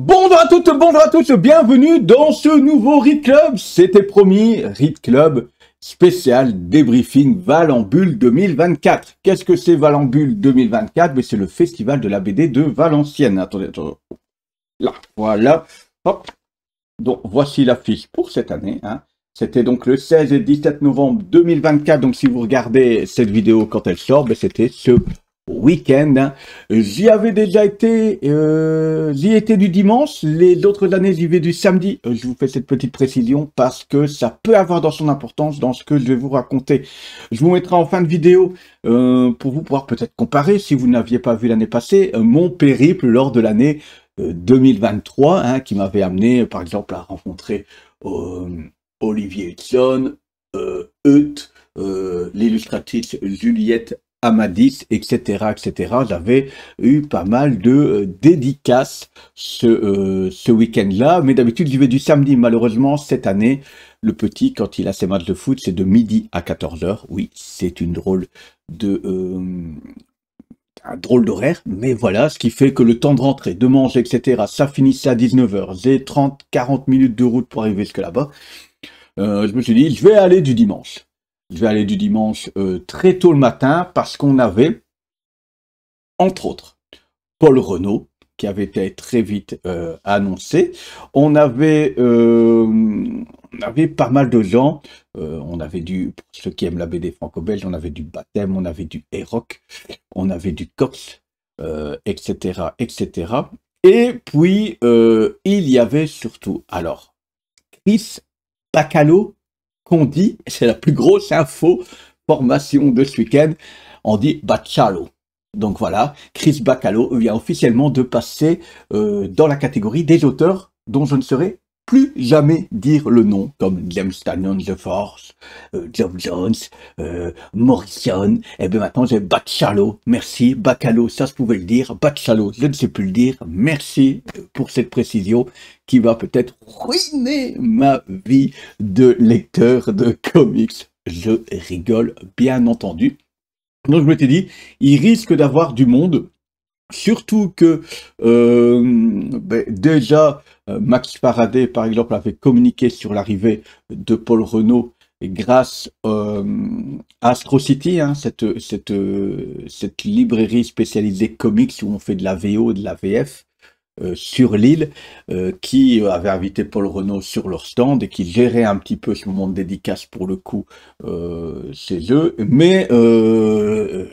Bonjour à toutes, bonjour à tous, bienvenue dans ce nouveau Read Club. C'était promis, Read Club spécial débriefing Valambule 2024. Qu'est-ce que c'est Valambule 2024? Mais c'est le festival de la BD de Valenciennes. Attendez. Là, voilà. Hop. Donc voici l'affiche pour cette année. C'était donc le 16 et 17 novembre 2024. Donc si vous regardez cette vidéo quand elle sort, c'était ce week-end. J'y avais déjà été, j'y étais du dimanche, les autres années j'y vais du samedi. Je vous fais cette petite précision parce que ça peut avoir dans son importance dans ce que je vais vous raconter. Je vous mettrai en fin de vidéo pour vous pouvoir peut-être comparer, si vous n'aviez pas vu l'année passée, mon périple lors de l'année 2023, qui m'avait amené par exemple à rencontrer Olivier Hudson, Euth, l'illustratrice Juliette Amadis, etc., etc. J'avais eu pas mal de dédicaces ce week-end-là, mais d'habitude, j'y vais du samedi. Malheureusement, cette année, le petit, quand il a ses matchs de foot, c'est de midi à 14 h. Oui, c'est une drôle de... un drôle d'horaire, mais voilà, ce qui fait que le temps de rentrer, de manger, etc., ça finissait à 19 h. J'ai 30-40 minutes de route pour arriver jusque là-bas. Je me suis dit, je vais aller du dimanche. Je vais aller du dimanche très tôt le matin parce qu'on avait, entre autres, Paul Renaud, qui avait été très vite annoncé. On avait pas mal de gens. On avait pour ceux qui aiment la BD franco-belge, on avait du Baptême, on avait du Eroc, on avait du Cox, etc., etc. Et puis, il y avait surtout, alors, Chris Bacalo, qu'on dit, c'est la plus grosse information de ce week-end, on dit Bacalo. Donc voilà, Chris Bacalo vient officiellement de passer dans la catégorie des auteurs dont je ne saurais plus jamais dire le nom, comme James Tynion, The Force, Geoff Jones, Morrison. Et bien maintenant j'ai Bacalo, merci, Bacalo, ça je pouvais le dire, Bacalo, je ne sais plus le dire, merci pour cette précision qui va peut-être ruiner ma vie de lecteur de comics. Je rigole, bien entendu. Donc je m'étais dit, il risque d'avoir du monde, surtout que déjà Max Faraday, par exemple, avait communiqué sur l'arrivée de Paul Renaud grâce à Astro City, cette librairie spécialisée comics où on fait de la VO et de la VF. Sur l'île, qui avait invité Paul Renaud sur leur stand et qui gérait un petit peu ce moment de dédicace pour le coup chez eux. Mais je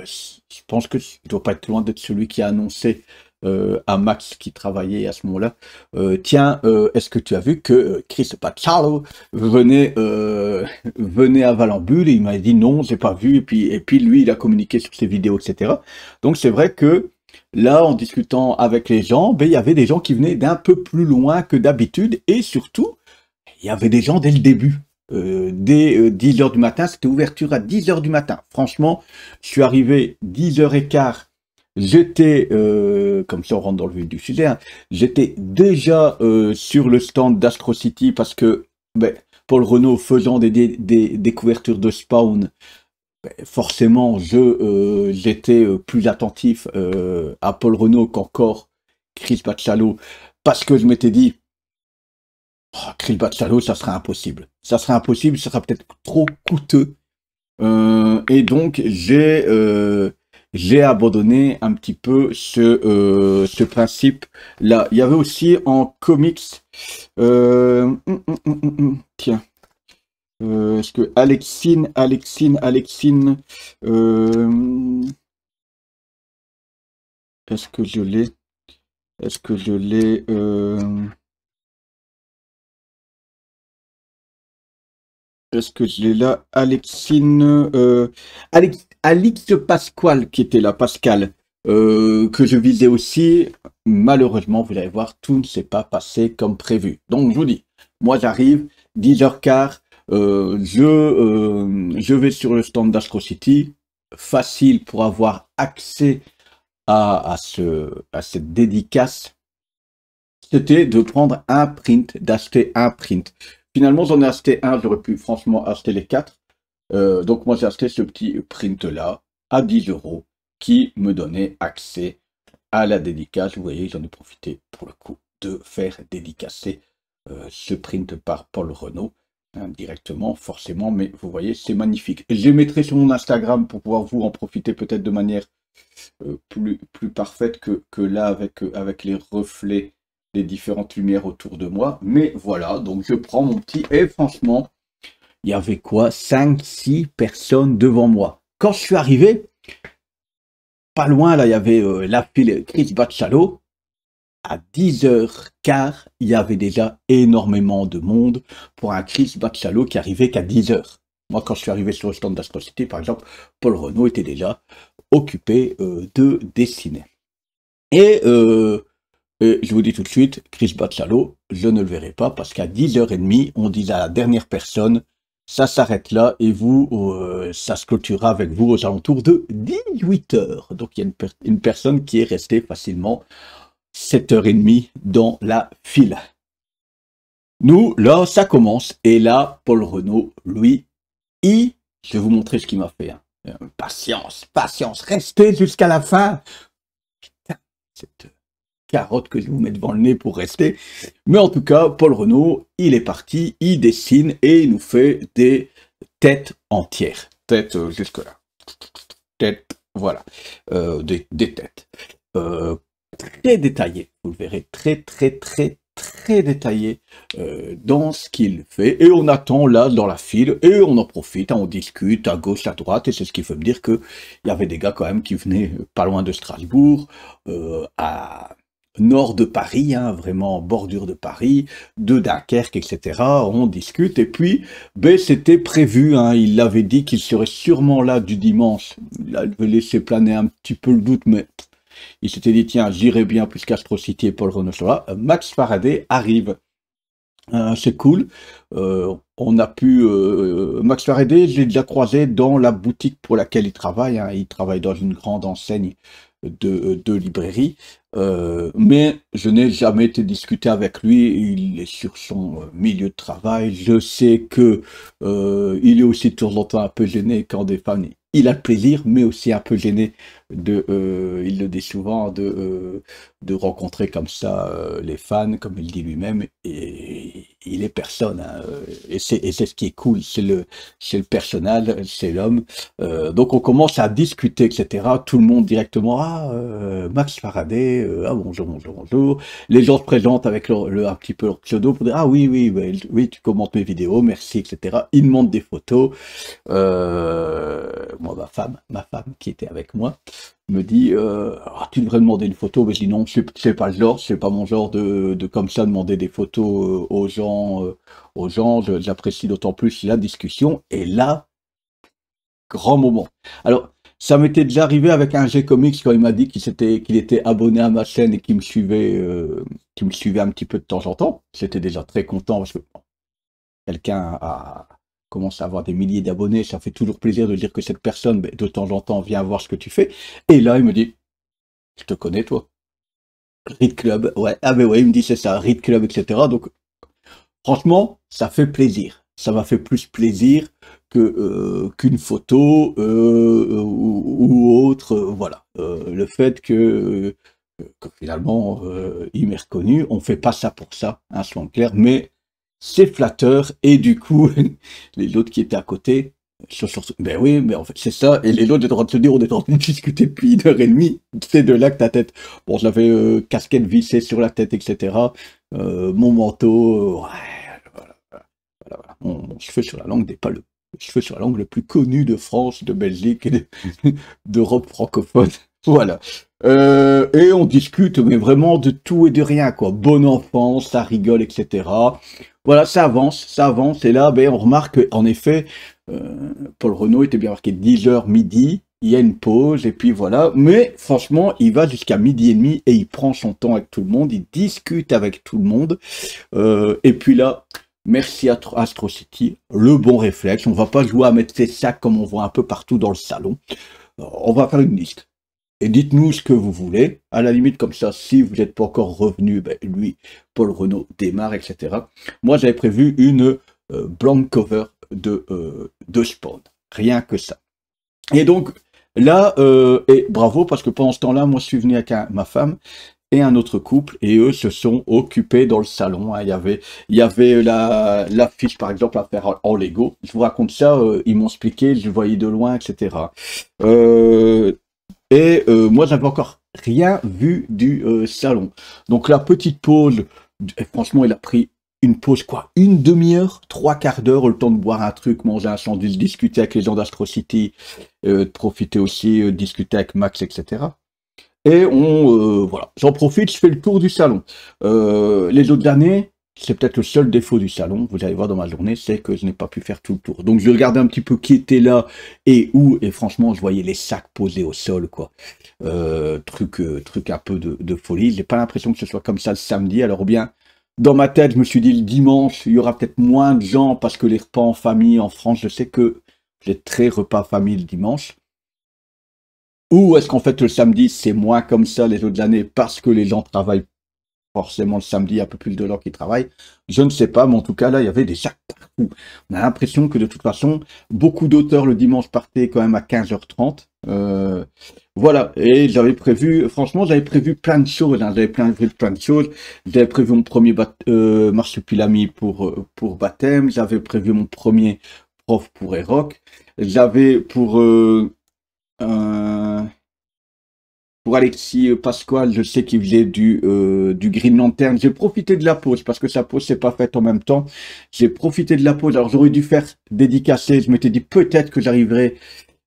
pense que je ne dois pas être loin d'être celui qui a annoncé à Max qui travaillait à ce moment-là. Tiens, est-ce que tu as vu que Chris Bacalo venait à Valambule? Et il m'a dit non, j'ai pas vu. Et puis lui, il a communiqué sur ses vidéos, etc. Donc c'est vrai que là, en discutant avec les gens, il y avait des gens qui venaient d'un peu plus loin que d'habitude et surtout, il y avait des gens dès le début. Dès 10 h du matin, c'était ouverture à 10 h du matin. Franchement, je suis arrivé 10 h 15. J'étais, comme ça on rentre dans le vif du sujet, j'étais déjà sur le stand d'Astro City parce que Paul Renaud faisant des couvertures de Spawn, forcément, j'étais plus attentif à Paul Renaud qu'encore Chris Bacalo, parce que je m'étais dit, Chris Bacalo, ça sera impossible. Ça sera impossible, ça sera peut-être trop coûteux. Et donc, j'ai abandonné un petit peu ce principe-là. Il y avait aussi en comics, tiens. Est-ce que Alexine, est-ce que je l'ai, est-ce que je l'ai, est-ce que je l'ai là, Alexine, Alix Pasquale qui était là, Pascal, que je visais aussi. Malheureusement, vous allez voir, tout ne s'est pas passé comme prévu. Donc je vous dis, moi j'arrive, 10 h 15. Je vais sur le stand d'Astro City, facile pour avoir accès à cette dédicace, c'était de prendre un print, d'acheter un print. Finalement, j'en ai acheté un, j'aurais pu franchement acheter les 4. Donc moi j'ai acheté ce petit print-là à 10 € qui me donnait accès à la dédicace. Vous voyez, j'en ai profité pour le coup de faire dédicacer ce print par Paul Renaud, hein, directement, forcément, mais vous voyez, c'est magnifique. Je les mettrai sur mon Instagram pour pouvoir vous en profiter peut-être de manière plus parfaite que là, avec les reflets des différentes lumières autour de moi. Mais voilà, donc je prends mon petit, et franchement, il y avait quoi, 5-6 personnes devant moi. Quand je suis arrivé, pas loin, là, il y avait la file Chris Bachalo. À 10h15, il y avait déjà énormément de monde pour un Chris Bachalo qui arrivait qu'à 10h. Moi, quand je suis arrivé sur le stand d'Astrocity, par exemple, Paul Renaud était déjà occupé de dessiner. Et je vous dis tout de suite, Chris Bachalo, je ne le verrai pas parce qu'à 10h30, on dit à la dernière personne, ça s'arrête là et vous, ça se clôturera avec vous aux alentours de 18h. Donc il y a une personne qui est restée facilement 7h30 dans la file. Nous, là, ça commence. Et là, Paul Renaud, lui, je vais vous montrer ce qu'il m'a fait. Hein. Patience, patience, restez jusqu'à la fin. Putain, cette carotte que je vous mets devant le nez pour rester. Mais en tout cas, Paul Renaud, il est parti, il dessine et il nous fait des têtes entières. Têtes jusque-là. Têtes, voilà. Des têtes. Très détaillé, vous le verrez, très détaillé dans ce qu'il fait, et on attend là dans la file, et on en profite, hein, on discute à gauche, à droite, et c'est ce qui fait me dire que il y avait des gars quand même qui venaient pas loin de Strasbourg, à nord de Paris, hein, vraiment en bordure de Paris, de Dunkerque, etc. On discute, et puis ben, c'était prévu, hein, il avait dit qu'il serait sûrement là du dimanche, il avait laissé planer un petit peu le doute, mais il s'était dit, tiens, j'irai bien puisqu'Astrocity et Paul Renaud sont là. Max Faraday arrive. C'est cool. On a pu... Max Faraday, je l'ai déjà croisé dans la boutique pour laquelle il travaille. Hein. Il travaille dans une grande enseigne de librairie. Mais je n'ai jamais été discuté avec lui. Il est sur son milieu de travail. Je sais que il est aussi de temps en temps un peu gêné quand des fans... Il a le plaisir, mais aussi un peu gêné il le dit souvent, de rencontrer comme ça les fans, comme il dit lui-même, et il est personne, hein, et c'est ce qui est cool, c'est le personnage, c'est l'homme. Donc on commence à discuter, etc. Tout le monde directement, Max Faraday, bonjour, bonjour, bonjour. Les gens se présentent avec un petit peu leur pseudo pour dire, oui, oui, oui, tu commentes mes vidéos, merci, etc. Ils demandent des photos. Moi, ma femme qui était avec moi, me dit tu devrais demander une photo, mais je dis non, c'est pas le genre, c'est pas mon genre de comme ça demander des photos aux gens, j'apprécie d'autant plus la discussion, et là, grand moment. Alors, ça m'était déjà arrivé avec un G-Comics quand il m'a dit qu'il était abonné à ma chaîne et qu'il me suivait un petit peu de temps en temps. J'étais déjà très content parce que quelqu'un commence à avoir des milliers d'abonnés, ça fait toujours plaisir de dire que cette personne, de temps en temps, vient voir ce que tu fais. Et là, il me dit, je te connais, toi. Read Club, ouais, ben ouais, il me dit, c'est ça, Read Club, etc. Donc, franchement, ça fait plaisir. Ça m'a fait plus plaisir qu'une photo ou autre, voilà. Le fait que finalement, il m'ait reconnu, on fait pas ça pour ça, hein, soyons clairs, mais c'est flatteur, et du coup, les autres qui étaient à côté, ben oui, mais en fait, c'est ça, et les autres étaient en train de se dire, on est en train de discuter depuis 1h30, c'est de là que ta tête, bon, j'avais casquette vissée sur la tête, etc., mon manteau, voilà. Mon cheveu sur la langue n'est pas le cheveu sur la langue le plus connu de France, de Belgique et d'Europe francophone, voilà. Et on discute, mais vraiment de tout et de rien, quoi. Bon enfant, ça rigole, etc. Voilà, ça avance, et là, ben, on remarque qu'en effet, Paul Renaud était bien marqué 10h midi, il y a une pause, et puis voilà. Mais franchement, il va jusqu'à 12h30 et il prend son temps avec tout le monde, il discute avec tout le monde. Et puis là, merci à Astrocity, le bon réflexe. On va pas jouer à mettre ses sacs comme on voit un peu partout dans le salon. On va faire une liste. Et dites-nous ce que vous voulez. À la limite, comme ça, si vous n'êtes pas encore revenu, ben, lui, Paul Renaud démarre, etc. Moi, j'avais prévu une blank cover de Spawn. Rien que ça. Et donc, là, et bravo, parce que pendant ce temps-là, moi, je suis venu avec ma femme, et un autre couple, et eux se sont occupés dans le salon. Hein. Il y avait l'affiche, par exemple, à faire en Lego. Je vous raconte ça, ils m'ont expliqué, je le voyais de loin, etc. Moi, j'avais encore rien vu du salon. Donc la petite pause, et franchement, il a pris une pause, quoi, une demi-heure, trois quarts d'heure, le temps de boire un truc, manger un sandwich, discuter avec les gens d'Astro City, de profiter aussi, discuter avec Max, etc. Et voilà, j'en profite, je fais le tour du salon. Les autres années, c'est peut-être le seul défaut du salon, vous allez voir dans ma journée, c'est que je n'ai pas pu faire tout le tour. Donc je regardais un petit peu qui était là et où, et franchement, je voyais les sacs posés au sol, quoi. Truc un peu de folie. J'ai pas l'impression que ce soit comme ça le samedi, alors bien, dans ma tête, je me suis dit le dimanche, il y aura peut-être moins de gens parce que les repas en famille en France, je sais que j'ai très repas famille le dimanche. Ou est-ce qu'en fait le samedi c'est moins comme ça les autres années parce que les gens travaillent forcément le samedi, un peu plus de gens qui travaillent? Je ne sais pas, mais en tout cas là il y avait des sacs partout. On a l'impression que de toute façon, beaucoup d'auteurs le dimanche partaient quand même à 15h30. Voilà, et franchement j'avais prévu plein de choses, hein. J'avais prévu plein de choses. J'avais prévu mon premier marsupilami pour baptême, j'avais prévu mon premier prof pour Eroc, j'avais euh, pour Alexis Pasquale, je sais qu'il faisait du Green Lantern. J'ai profité de la pause parce que sa pause s'est pas faite en même temps. J'ai profité de la pause. Alors j'aurais dû faire dédicacer. Je m'étais dit peut-être que j'arriverais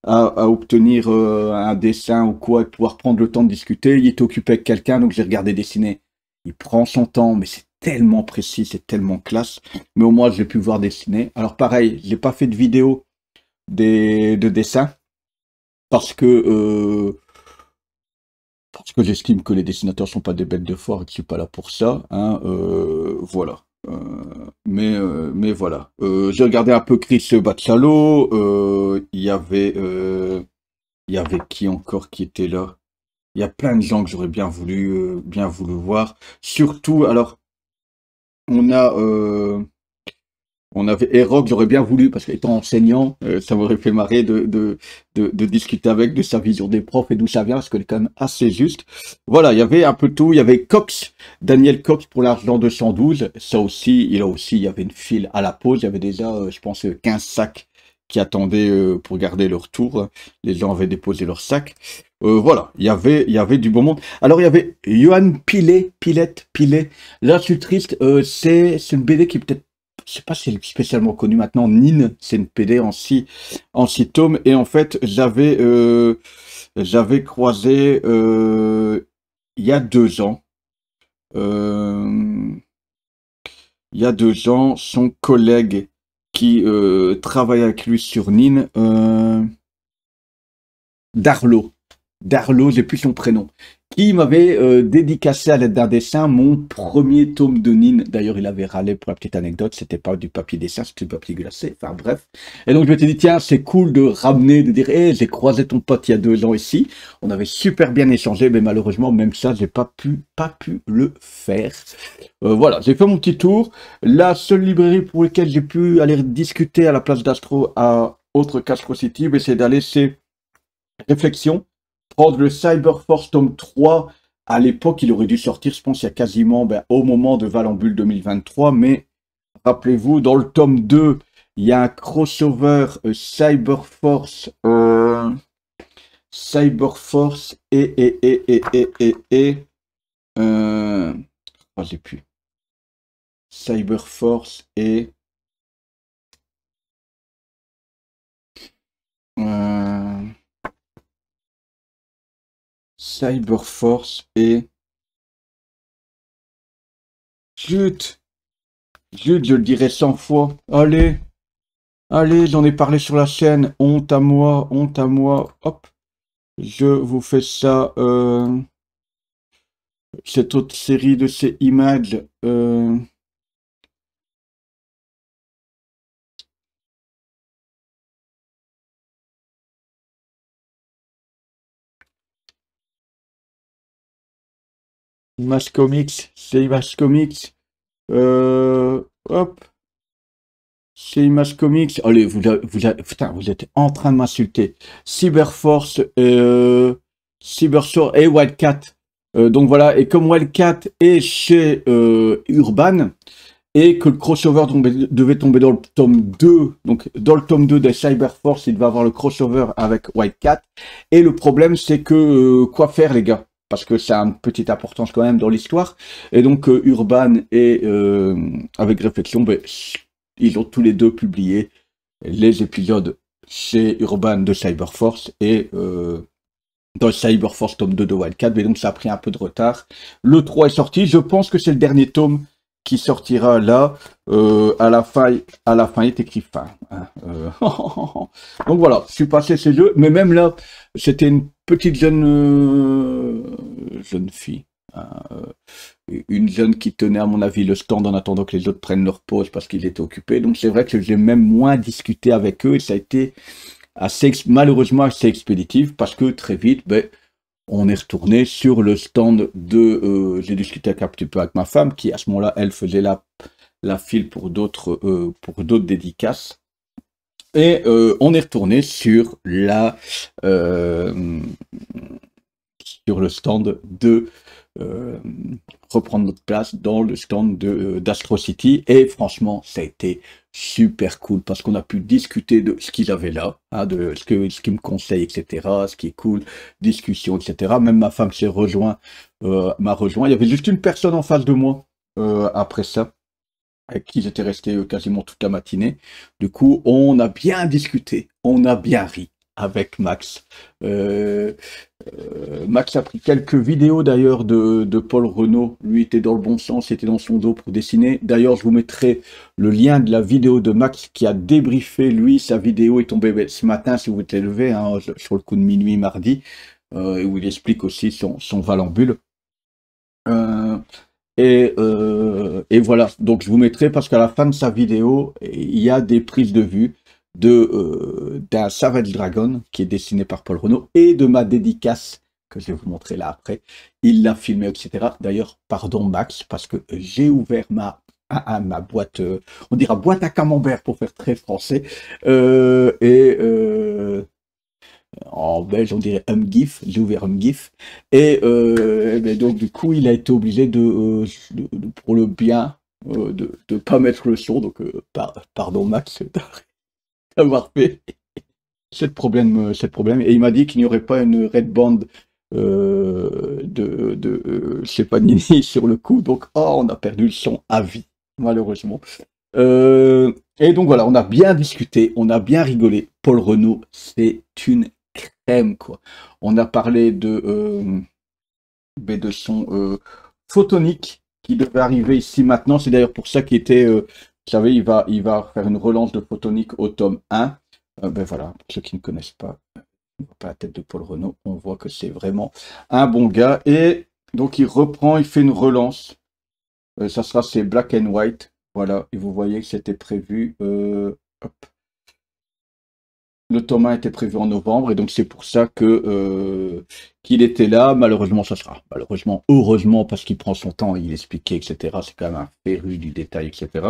à obtenir un dessin ou quoi, et pouvoir prendre le temps de discuter. Il était occupé avec quelqu'un, donc j'ai regardé dessiner. Il prend son temps, mais c'est tellement précis, c'est tellement classe. Mais au moins, j'ai pu voir dessiner. Alors pareil, j'ai pas fait de vidéo de dessin parce que j'estime que les dessinateurs sont pas des bêtes de foire et que je suis pas là pour ça, hein, voilà. Mais voilà. J'ai regardé un peu Chris Bachalo. Il y avait qui encore qui était là? Il y a plein de gens que j'aurais bien voulu voir. Surtout, alors, on a on avait Erock, j'aurais bien voulu, parce qu'étant enseignant, ça m'aurait fait marrer de discuter avec, de sa vision des profs et d'où ça vient, parce qu'elle est quand même assez juste. Voilà, il y avait un peu tout. Il y avait Cox, Daniel Cox pour l'argent 212. Ça aussi, il y avait une file à la pause. Il y avait déjà, je pense, 15 sacs qui attendaient pour garder leur tour. Les gens avaient déposé leurs sacs. Voilà, il y avait du bon monde. Alors, il y avait Johan Pilet. Là, je suis triste. C'est une BD qui peut-être, je sais pas si elle est spécialement connue maintenant. Nin, c'est une PD en six tomes. Et en fait, j'avais croisé il y a 2 ans. Il y a 2 ans, son collègue qui travaille avec lui sur Nin, Darlo. Darlo, j'ai plus son prénom, qui m'avait dédicacé à l'aide d'un dessin mon premier tome de Nin. D'ailleurs, il avait râlé pour la petite anecdote, c'était pas du papier dessin, c'était du papier glacé, enfin bref. Et donc je m'étais dit, tiens, c'est cool de ramener, de dire, hé, j'ai croisé ton pote il y a 2 ans ici, on avait super bien échangé, mais malheureusement, même ça, j'ai pas pu le faire. Voilà, j'ai fait mon petit tour. La seule librairie pour laquelle j'ai pu aller discuter à la place d'Astro, à autre qu'Astro City, c'est d'aller chez Réflexion, prendre le Cyberforce tome 3. À l'époque, il aurait dû sortir, je pense, il y a quasiment au moment de Valambule 2023. Mais rappelez-vous, dans le tome 2, il y a un crossover Cyberforce j'ai plus. Cyberforce et Cyberforce et Zut, je le dirai 100 fois. Allez, j'en ai parlé sur la chaîne. Honte à moi, honte à moi. Hop, je vous fais ça. Cette autre série de ces images. Image Comics, c'est Image Comics. Hop. C'est Image Comics. Allez, putain, vous êtes en train de m'insulter. Cyberforce, Cybershore et Wildcat. Donc voilà, et comme Wildcat est chez Urban, et que le crossover devait tomber dans le tome 2, donc dans le tome 2 des Cyberforce, il devait avoir le crossover avec Wildcat, et le problème c'est que, quoi faire les gars? Parce que ça a une petite importance quand même dans l'histoire, et donc Urban et avec Réflexion, ben, ils ont tous les deux publié les épisodes chez Urban de Cyberforce, et dans Cyberforce tome 2 de Wildcat, mais donc ça a pris un peu de retard. Le 3 est sorti, je pense que c'est le dernier tome qui sortira là. À la fin il est écrit fin. Hein, donc voilà, je suis passé ces jeux, mais même là, c'était une petite jeune fille. Hein, une jeune qui tenait à mon avis le stand en attendant que les autres prennent leur pause parce qu'ils étaient occupés. Donc c'est vrai que j'ai même moins discuté avec eux et ça a été malheureusement assez expéditif parce que très vite, ben, on est retourné sur le stand de... j'ai discuté un petit peu avec ma femme qui, à ce moment-là, elle faisait la file pour d'autres dédicaces. Et on est retourné sur sur le stand de reprendre notre place dans le stand d'Astro City. Et franchement, ça a été super cool parce qu'on a pu discuter de ce qu'ils avaient là, hein, de ce qu'ils me conseillent, etc. Ce qui est cool, discussion, etc. Même ma femme m'a rejoint. Il y avait juste une personne en face de moi après ça, avec qui j'étais resté quasiment toute la matinée. Du coup, on a bien discuté, on a bien ri avec Max. Max a pris quelques vidéos d'ailleurs de Paul Renaud. Lui était dans le bon sens, était dans son dos pour dessiner. D'ailleurs, je vous mettrai le lien de la vidéo de Max qui a débriefé, lui, sa vidéo est tombée ce matin, si vous êtes levé, hein, sur le coup de minuit mardi, où il explique aussi son Valambule. Et voilà, donc je vous mettrai parce qu'à la fin de sa vidéo, il y a des prises de vue d'un Savage Dragon qui est dessiné par Paul Renaud et de ma dédicace que je vais vous montrer là après. Il l'a filmé, etc. D'ailleurs, pardon Max, parce que j'ai ouvert ma boîte, on dira boîte à camembert pour faire très français, en belge on dirait Humgif, j'ai ouvert Humgif, et donc du coup il a été obligé pour le bien de pas mettre le son, donc pardon Max d'avoir fait cette problème, et il m'a dit qu'il n'y aurait pas une red band chez Panini sur le coup, donc on a perdu le son à vie, malheureusement. Et donc voilà, on a bien discuté, on a bien rigolé. Paul Renaud, c'est une crème, quoi. On a parlé de son photonique qui devait arriver ici maintenant. C'est d'ailleurs pour ça qu'il était, vous savez, il va faire une relance de photonique au tome 1. Ben voilà, pour ceux qui ne connaissent pas, la tête de Paul Renaud, on voit que c'est vraiment un bon gars. Et donc il reprend, il fait une relance. Ça sera c'est Black and White. Voilà, et vous voyez que c'était prévu. Hop. Le tome 1 était prévu en novembre, et donc c'est pour ça que qu'il était là. Malheureusement, ça sera. Malheureusement, heureusement, parce qu'il prend son temps, il expliquait, etc. C'est quand même un féru du détail, etc.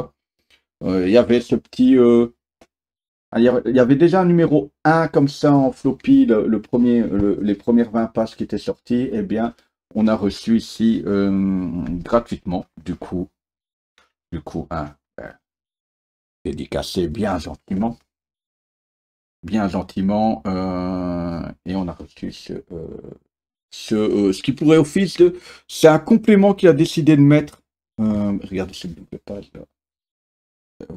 Il y avait ce petit... il y avait déjà un numéro 1 comme ça en floppy, les premières 20 pages qui étaient sorties. Eh bien, on a reçu ici gratuitement, du coup, hein, dédicacé bien gentiment. Et on a reçu ce qui pourrait office c'est un complément qu'il a décidé de mettre. Regardez cette double page là.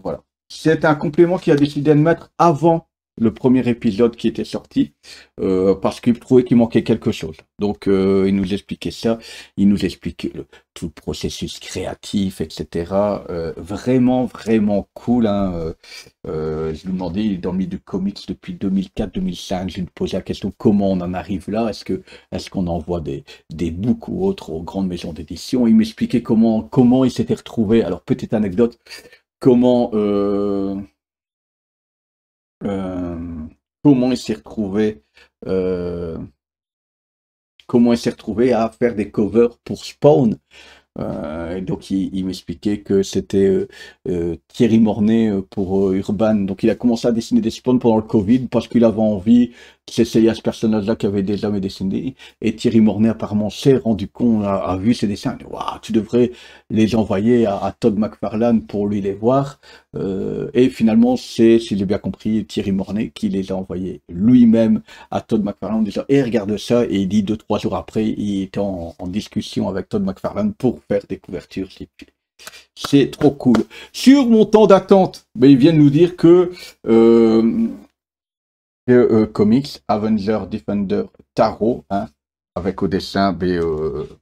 Voilà. C'est un complément qu'il a décidé de mettre avant le premier épisode qui était sorti, parce qu'il trouvait qu'il manquait quelque chose. Donc il nous expliquait ça, il nous expliquait tout le processus créatif, etc. Vraiment, vraiment cool. Hein. Je lui demandais, il est dans le milieu du comics depuis 2004-2005, je lui posais la question comment on en arrive là, est-ce qu'on envoie des books ou autres aux grandes maisons d'édition. Il m'expliquait comment il s'était retrouvé. Alors petite anecdote, comment comment il s'est retrouvé à faire des covers pour Spawn. Et donc il m'expliquait que c'était Thierry Mornay pour Urban. Donc il a commencé à dessiner des spawns pendant le Covid parce qu'il avait envie de s'essayer à ce personnage-là qui avait déjà dessiné. Et Thierry Mornay apparemment s'est rendu compte, a vu ses dessins, il a dit, waouh, tu devrais les envoyer à Todd McFarlane pour lui les voir. Et finalement c'est, si j'ai bien compris, Thierry Mornay qui les a envoyés lui-même à Todd McFarlane en disant, et regarde ça, et il dit 2-3 jours après, il était en discussion avec Todd McFarlane pour faire des couvertures. C'est trop cool. Sur mon temps d'attente, ben, ils viennent nous dire que Comics, Avenger, Defender, Tarot, hein, avec au dessin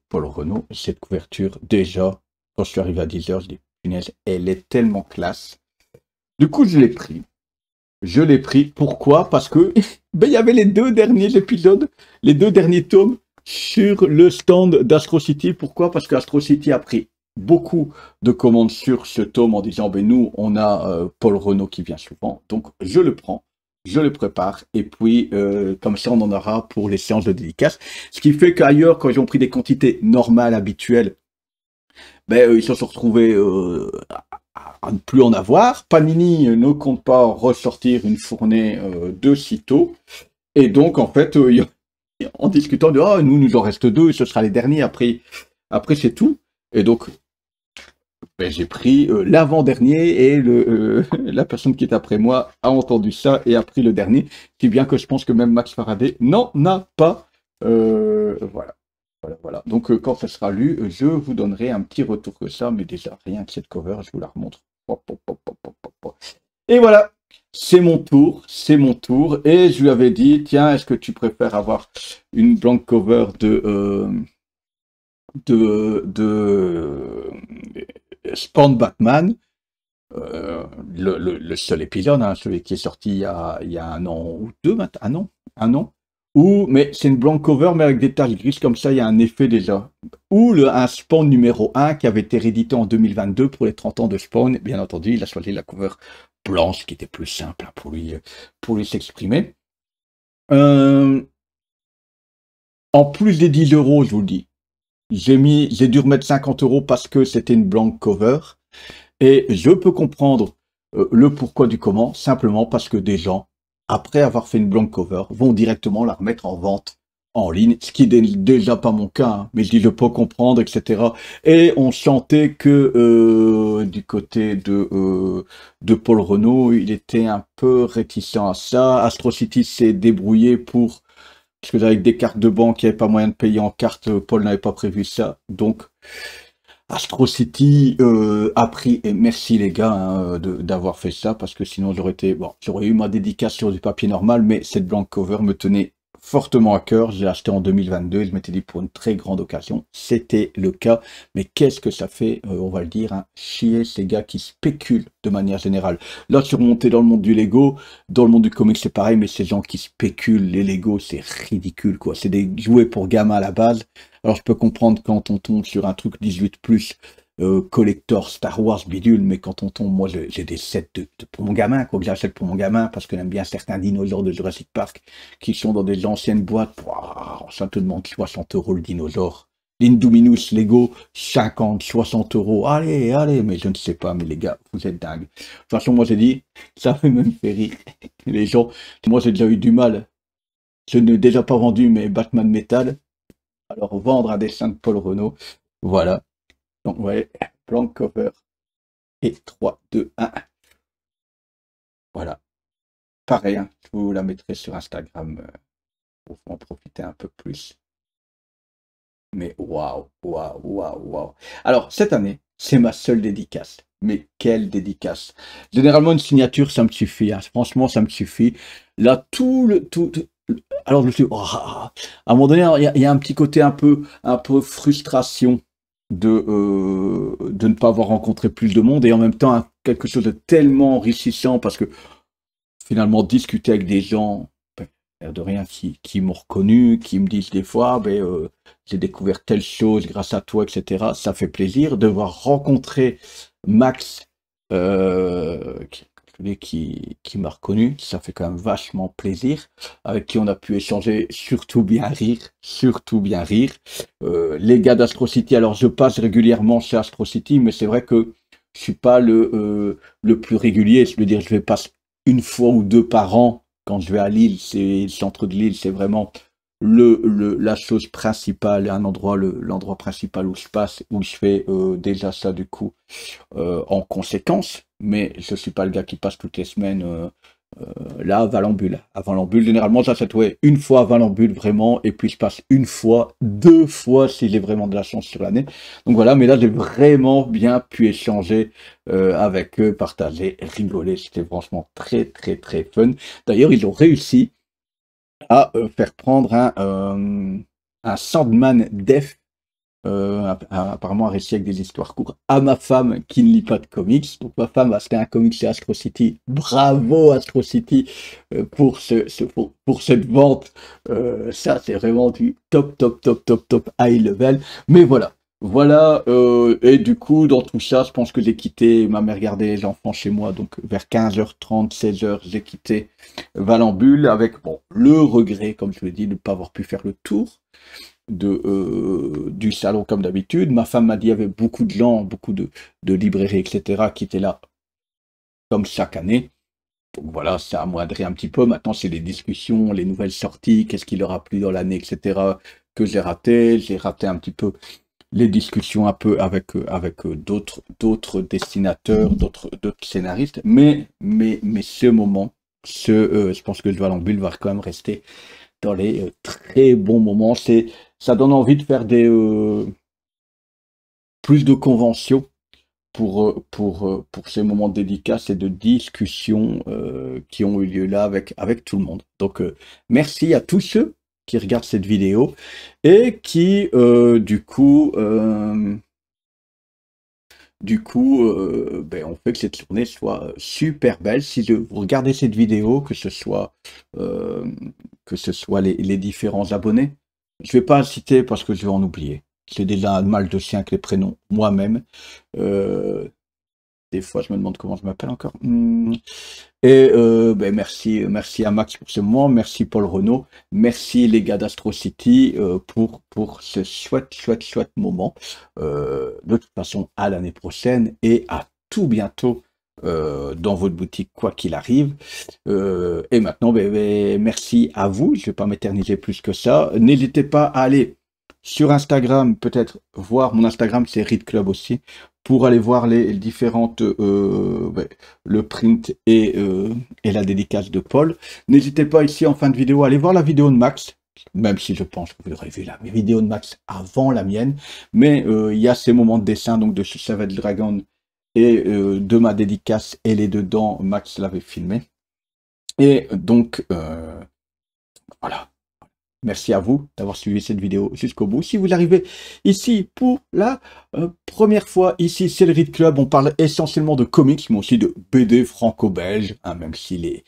Paul Renault, cette couverture, déjà, quand je suis arrivé à 10h, je dis, punaise, elle est tellement classe. Du coup, je l'ai pris. Je l'ai pris. Pourquoi? Parce que ben, il y avait les 2 derniers épisodes, les 2 derniers tomes sur le stand d'Astro City. Pourquoi? Parce qu'Astro City a pris beaucoup de commandes sur ce tome en disant ben nous on a Paul Renault qui vient souvent, donc je le prends, je le prépare et puis comme ça on en aura pour les séances de dédicace. Ce qui fait qu'ailleurs quand ils ont pris des quantités normales, habituelles, ben ils se sont retrouvés à ne plus en avoir. Panini ne compte pas ressortir une fournée de sitôt. Et donc, en fait, en discutant de « Ah, nous en reste 2, ce sera les derniers, après c'est tout ». Et donc, ben, j'ai pris l'avant-dernier et la personne qui est après moi a entendu ça et a pris le dernier. Si bien que je pense que même Max Faraday n'en a pas. Voilà. Voilà. Donc, quand ça sera lu, je vous donnerai un petit retour que ça, mais déjà, rien que cette cover, je vous la remontre. Et voilà, c'est mon tour, et je lui avais dit, tiens, est-ce que tu préfères avoir une blank cover de Spawn Batman, le seul épisode, hein, celui qui est sorti il y a 1 an ou 2, un an, mais c'est une blank cover, mais avec des taches grises, comme ça, il y a un effet déjà. Ou un Spawn numéro 1 qui avait été réédité en 2022 pour les 30 ans de Spawn. Bien entendu, il a choisi la cover blanche, qui était plus simple hein, pour lui s'exprimer. En plus des 10 euros, je vous le dis, j'ai dû remettre 50 euros parce que c'était une blank cover. Et je peux comprendre le pourquoi du comment, simplement parce que des gens, après avoir fait une blank cover, vont directement la remettre en vente en ligne, ce qui n'est déjà pas mon cas, hein, mais je dis je peux comprendre, etc. Et on sentait que du côté de Paul Renault, il était un peu réticent à ça. Astro City s'est débrouillé parce que avec des cartes de banque, il n'y avait pas moyen de payer en carte, Paul n'avait pas prévu ça, donc Astro City a pris, et merci les gars hein, d'avoir fait ça, parce que sinon j'aurais eu ma dédicace sur du papier normal, mais cette blank cover me tenait fortement à cœur. J'ai acheté en 2022, je m'étais dit pour une très grande occasion, c'était le cas, mais qu'est-ce que ça fait, on va le dire, hein, chier ces gars qui spéculent de manière générale. Là, je suis remonté dans le monde du Lego, dans le monde du comic c'est pareil, mais ces gens qui spéculent, les Lego, c'est ridicule quoi, c'est des jouets pour gamins à la base. Alors je peux comprendre quand on tombe sur un truc 18+, collector Star Wars bidule, mais quand on tombe, moi j'ai des sets pour mon gamin, quoi, que j'achète pour mon gamin, parce que j'aime bien certains dinosaures de Jurassic Park qui sont dans des anciennes boîtes. Wow, ça te demande 60 euros le dinosaure. L'Indominus Lego, 50, 60 euros. Allez, mais je ne sais pas, mais les gars, vous êtes dingues. De toute façon, moi j'ai dit, ça me même fait rire. Les gens, moi j'ai déjà eu du mal. Je n'ai déjà pas vendu mes Batman Metal. Alors, vendre un dessin de Paul Renault. Voilà. Donc, ouais, blank cover. Et 3, 2, 1. Voilà. Pareil, hein, je vous la mettrai sur Instagram pour en profiter un peu plus. Mais waouh. Alors, cette année, c'est ma seule dédicace. Mais quelle dédicace. Généralement, une signature, ça me suffit. Hein. Franchement, ça me suffit. Là, alors je me suis dit, à un moment donné, il y a un petit côté un peu frustration de ne pas avoir rencontré plus de monde et en même temps quelque chose de tellement enrichissant parce que finalement discuter avec des gens, l'air de rien, qui m'ont reconnu, qui me disent des fois, j'ai découvert telle chose grâce à toi, etc. Ça fait plaisir de voir rencontrer Max, atelier qui m'a reconnu, ça fait quand même vachement plaisir, avec qui on a pu échanger, surtout bien rire, surtout bien rire. Les gars d'Astro City, alors je passe régulièrement chez Astro City, mais c'est vrai que je suis pas le plus régulier, je veux dire, je vais passer une fois ou deux par an quand je vais à Lille, c'est le centre de Lille, c'est vraiment la chose principale, un endroit, l'endroit principal où je passe, où je fais des achats du coup en conséquence, mais je suis pas le gars qui passe toutes les semaines là à Valambule. À Valambule, généralement j'achète une fois à Valambule vraiment, et puis je passe une fois, deux fois si j'ai vraiment de la chance sur l'année. Donc voilà, mais là j'ai vraiment bien pu échanger avec eux, partager, rigoler, c'était franchement très très très fun. D'ailleurs ils ont réussi à faire prendre un Sandman Def, apparemment un récit avec des histoires courtes, à ma femme qui ne lit pas de comics. Donc ma femme a acheté un comics chez Astro City. Bravo Astro City pour pour cette vente. Ça c'est vraiment du top top top top top high level. Mais voilà. Voilà, et du coup, dans tout ça, je pense que j'ai quitté, ma mère gardait les enfants chez moi, donc vers 15h30, 16h, j'ai quitté Valambule avec, bon, le regret, comme je l'ai dit, de ne pas avoir pu faire le tour du salon comme d'habitude. Ma femme m'a dit qu'il y avait beaucoup de gens, beaucoup de librairies, etc., qui étaient là comme chaque année. Donc voilà, ça amoindrait un petit peu. Maintenant, c'est les discussions, les nouvelles sorties, qu'est-ce qui leur a plu dans l'année, etc., que j'ai raté. J'ai raté un petit peu les discussions un peu avec d'autres dessinateurs, d'autres scénaristes, mais ce moment, je pense que le Valambule va quand même rester dans les très bons moments. Ça donne envie de faire plus de conventions pour ces moments de dédicace et de discussions qui ont eu lieu là avec tout le monde. Donc merci à tous ceux qui regardent cette vidéo et qui on fait que cette journée soit super belle. Si vous regardez cette vidéo, que ce soit les différents abonnés, je vais pas citer parce que je vais en oublier. C'est déjà un mal de chien que les prénoms moi-même. Des fois, je me demande comment je m'appelle encore. Et merci à Max pour ce moment, merci Paul Renaud, merci les gars d'Astro City pour ce chouette moment. De toute façon, à l'année prochaine et à tout bientôt dans votre boutique, quoi qu'il arrive. Et maintenant, merci à vous, je ne vais pas m'éterniser plus que ça. N'hésitez pas à aller sur Instagram, peut-être voir mon Instagram, c'est Read Club aussi, pour aller voir les différentes, le print et la dédicace de Paul. N'hésitez pas ici en fin de vidéo à aller voir la vidéo de Max, même si je pense que vous aurez vu la vidéo de Max avant la mienne, mais il y a ces moments de dessin donc de Savage Dragon et de ma dédicace, elle est dedans, Max l'avait filmé. Et donc, voilà. Merci à vous d'avoir suivi cette vidéo jusqu'au bout. Si vous arrivez ici pour la première fois, ici c'est le Read Club, on parle essentiellement de comics, mais aussi de BD franco-belge, hein, même si les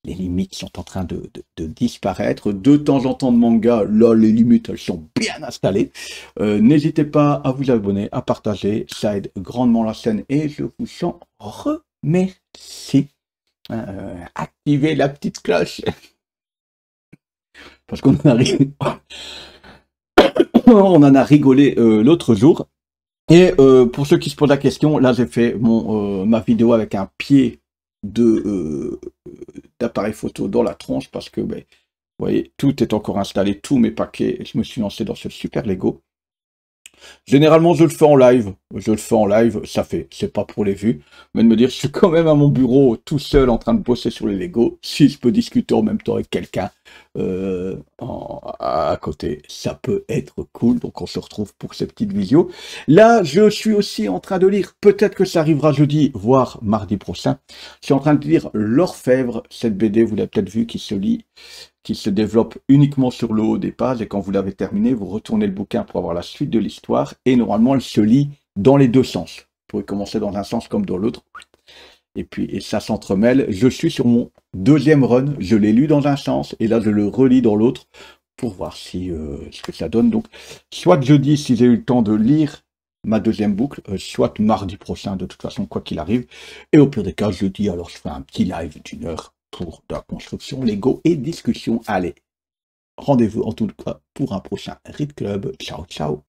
limites sont en train de disparaître. De temps en temps de manga, là les limites elles sont bien installées. N'hésitez pas à vous abonner, à partager, ça aide grandement la chaîne et je vous en remercie. Activez la petite cloche. Parce qu'on on en a rigolé l'autre jour. Et pour ceux qui se posent la question, là j'ai fait ma vidéo avec un pied d'appareil photo dans la tronche parce que, vous voyez, tout est encore installé, tous mes paquets, et je me suis lancé dans ce super Lego. Généralement, je le fais en live. C'est pas pour les vues, mais de me dire, je suis quand même à mon bureau tout seul en train de bosser sur les Lego. Si je peux discuter en même temps avec quelqu'un à côté, ça peut être cool. Donc, on se retrouve pour ces petites visios. Là, je suis aussi en train de lire, peut-être que ça arrivera jeudi, voire mardi prochain. Je suis en train de lire L'Orfèvre, cette BD, vous l'avez peut-être vu, qui se développe uniquement sur le haut des pages, et quand vous l'avez terminé, vous retournez le bouquin pour avoir la suite de l'histoire, et normalement elle se lit dans les deux sens. Vous pouvez commencer dans un sens comme dans l'autre, et ça s'entremêle. Je suis sur mon deuxième run, je l'ai lu dans un sens, et là je le relis dans l'autre, pour voir ce que ça donne. Donc, soit jeudi, si j'ai eu le temps de lire ma deuxième boucle, soit mardi prochain, de toute façon, quoi qu'il arrive. Et au pire des cas, jeudi, alors je ferai un petit live d'1 heure pour de la construction, Lego et discussion. Allez, rendez-vous en tout cas pour un prochain Read Club. Ciao, ciao.